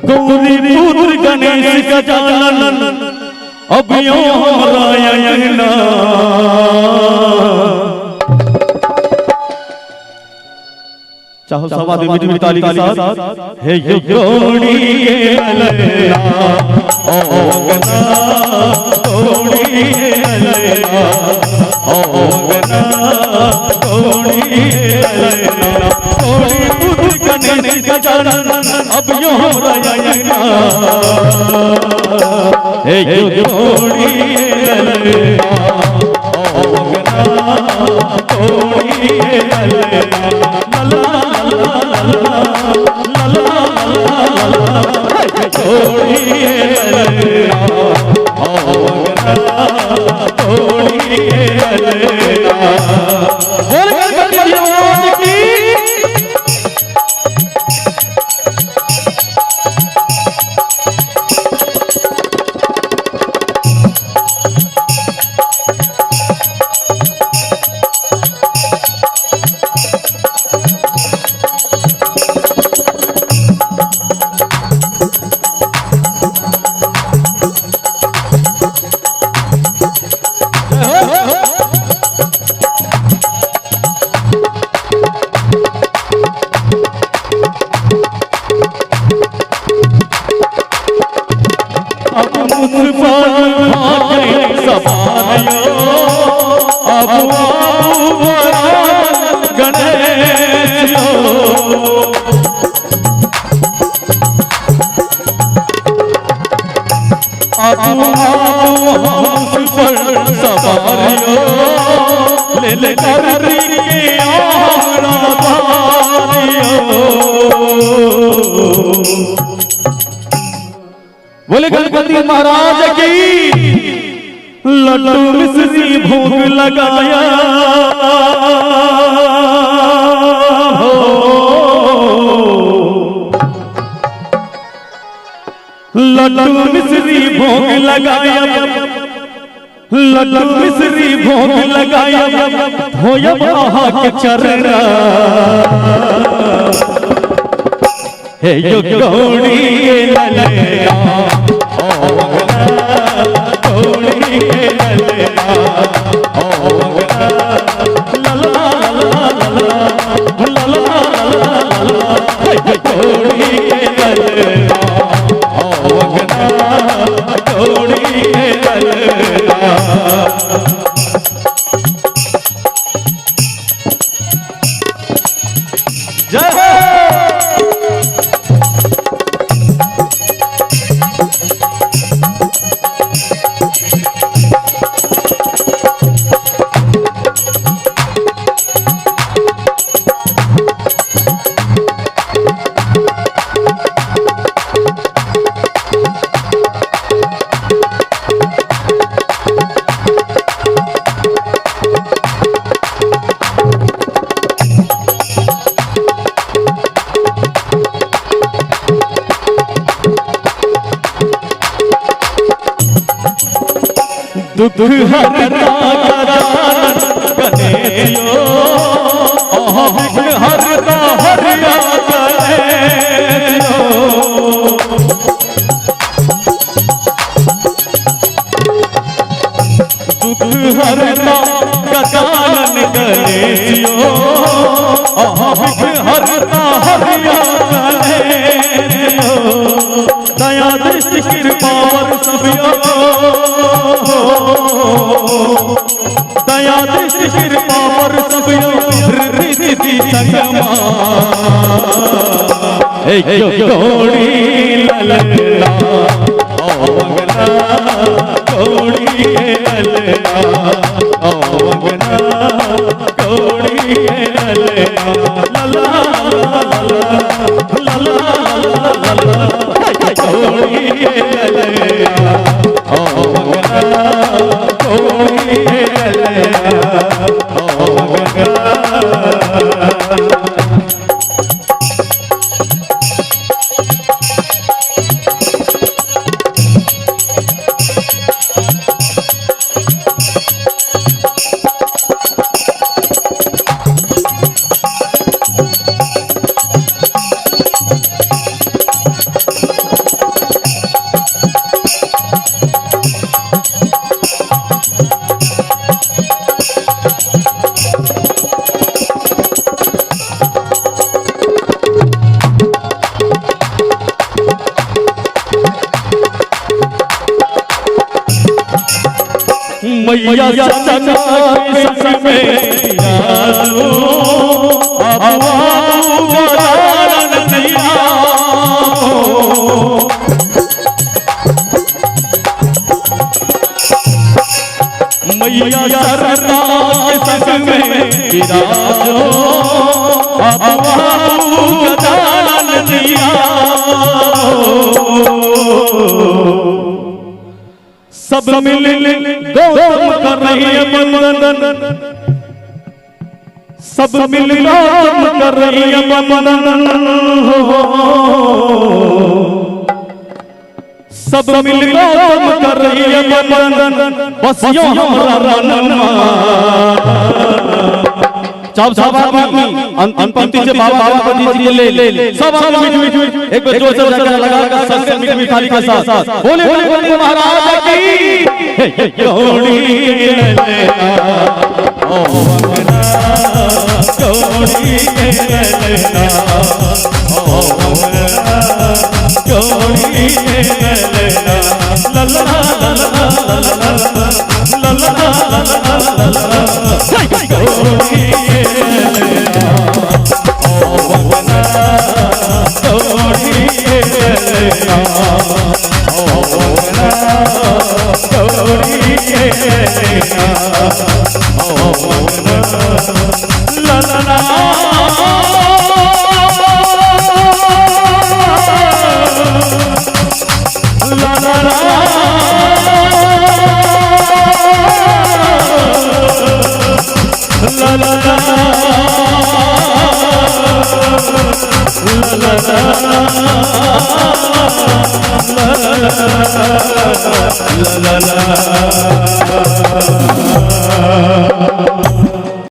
गौरी पुत्र गणेश गजानन अब यो हमरा अंगना चाहो सवाद मीठी मीठी ताली के साथ हे गौरी ललना ओ गना गौरी ललना ओ गना गौरी ललना गौरी पुत्र गणेश गजानन अब यो हमरा अंगना हे गौरी ललना ओ गना गौरी ललना बोले गणपति महाराज की लड्डू मिश्री भोग लगाया हो लड्डू मिश्री भोग लगाया लड्डू मिश्री भोग लगाया होया वहाँ के चरण हे यो गौरी ललना ओ गना गौरी ललना ओ गना ललना ललना ललना हे गौरी ललना ओ गना गौरी ललना जय दुख हरता गजानन गणेशो दुख हरता हरिया गणेशो दुख हरता गजानन गणेशो दुख हरता हरिया गणेशो दया दृष्टि कृपा वर सभियो दया दृष्टि कृपा पर सब रिद्धि संगमा हे गौरी ललना ओ गना गौरी ललना ओ गना गौरी ललना ललना ललना ललना गौरी ललना ओ गना गौरी मैया चचना के संग में यारो आवाज़ गदारन दिया मैया चचना के संग में विराजो आवाज़ गदारन दिया सब मिल गौतम कर रही है वंदन सब मिल गौतम कर रही है वंदन सब मिल गौतम कर रही है वंदन बस यो हमारा रनमा सब अंतिम पंक्ति से बाबा को दीजिए ले सब एक बार जोर से लगा कर संग मीठी थाली के साथ बोले बोले महाराज की जोड़ी लेना ओ वंदना जोड़ी लेना ओ वंदना जोड़ी लेना ला ला ला ला ला ला ला जोड़ी la la la